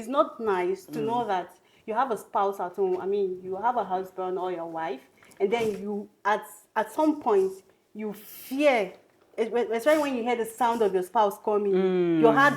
It's not nice to know that you have a spouse at home. I mean, you have a husband or your wife, and then you at some point you fear, especially when you hear the sound of your spouse coming, your heart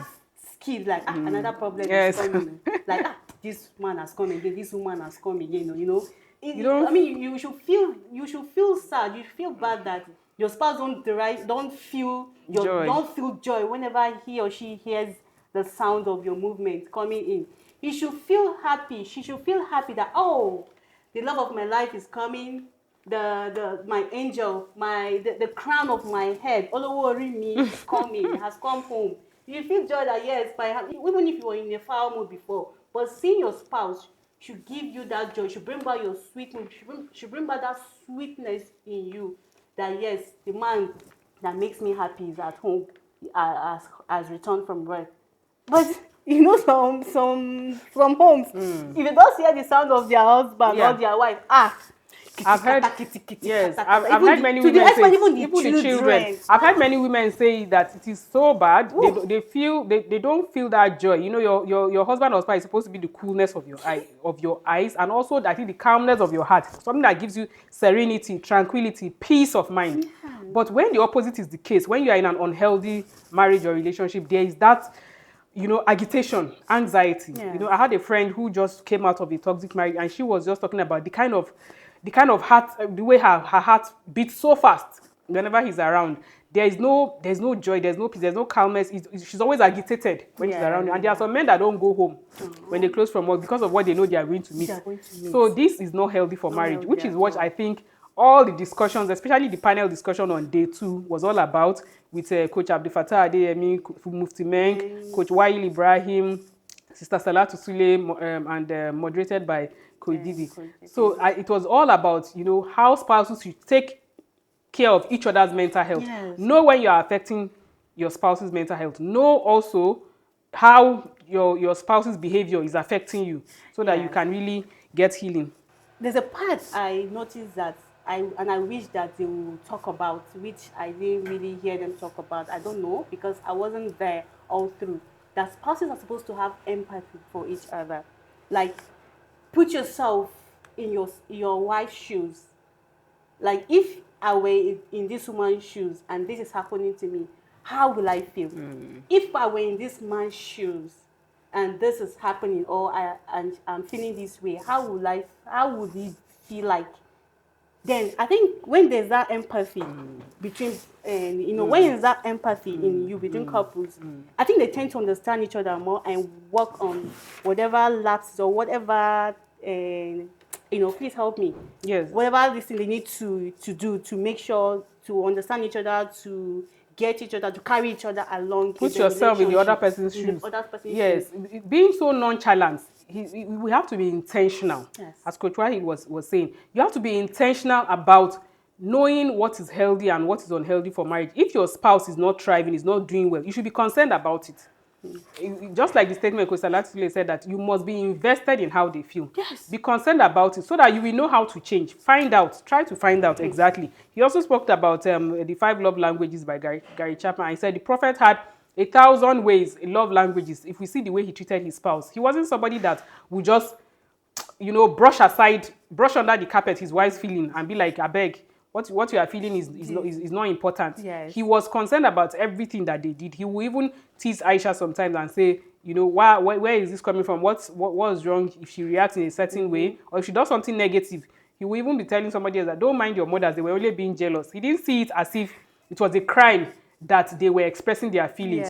skips like another problem is Yes. coming. Like this man has come again, this woman has come again. You know. You don't I mean, you should feel sad. You should feel bad that your spouse don't feel joy. don't feel joy whenever he or she hears the sound of your movement coming in. He should feel happy. She should feel happy that, oh, the love of my life is coming. My angel, the crown of my head, Olowori me is coming, has come home. You feel joy that yes, even if you were in a foul mood before, but seeing your spouse should give you that joy, should bring back your sweetness, should bring back that sweetness in you. That yes, the man that makes me happy is at home, has returned from work. But you know, some homes, if you don't hear the sound of their husband or their wife, I've heard, yes, I've heard many to the women extent say, even the children. I've heard many women say that it is so bad. They feel they don't feel that joy. You know, your husband or spouse is supposed to be the coolness of your eyes, and also I think the calmness of your heart, something that gives you serenity, tranquility, peace of mind. But when the opposite is the case, when you are in an unhealthy marriage or relationship, there is that, you know, agitation, anxiety. Yeah. You know, I had a friend who just came out of a toxic marriage, and she was just talking about the kind of heart, the way her heart beats so fast whenever he's around. There's no joy, there's no peace, there's no calmness. She's always agitated when she's around you. And there are some men that don't go home when they close from work because of what they know they are going to meet. So this is not healthy for marriage, which is what I think all the discussions, especially the panel discussion on day 2, was all about, with Coach Abdul Fattah Adeyemi, Mufti Menk, Coach Wail Ibrahim, Sister Salatu Sule, and moderated by Coach Didi. So it was all about, you know, how spouses should take care of each other's mental health. Yes. Know when you are affecting your spouse's mental health. Know also how your spouse's behavior is affecting you, so that you can really get healing. There's a part I noticed that I wish that they will talk about, which I didn't really hear them talk about. I don't know, because I wasn't there all through. That spouses are supposed to have empathy for each other. Like, put yourself in your wife's shoes. Like, if I were in this woman's shoes and this is happening to me, how will I feel? If I were in this man's shoes and this is happening, or I'm feeling this way, how would it feel like? Then I think when there's that empathy between, when there's that empathy in you between couples, I think they tend to understand each other more and work on whatever lapses or whatever, please help me. Yes. Whatever this thing they need to do to make sure to understand each other, to get each other, to carry each other along. Put yourself in the other person's shoes. Yes, being so nonchalant. We have to be intentional. Yes. As Coach Wahid was saying, you have to be intentional about knowing what is healthy and what is unhealthy for marriage. If your spouse is not thriving, is not doing well, you should be concerned about it. Just like the statement Coach Salatule said, that you must be invested in how they feel. Yes. Be concerned about it so that you will know how to change. Try to find out exactly. He also spoke about the 5 love languages by Gary Chapman. He said the prophet had 1,000 ways, love languages. If we see the way he treated his spouse, he wasn't somebody that would just, brush under the carpet his wife's feeling and be like, I beg, what you are feeling is not important. Yes. He was concerned about everything that they did. He will even tease Aisha sometimes and say, where is this coming from? What's wrong if she reacts in a certain way, or if she does something negative? He will even be telling somebody else that don't mind your mothers, they were only being jealous. He didn't see it as if it was a crime that they were expressing their feelings.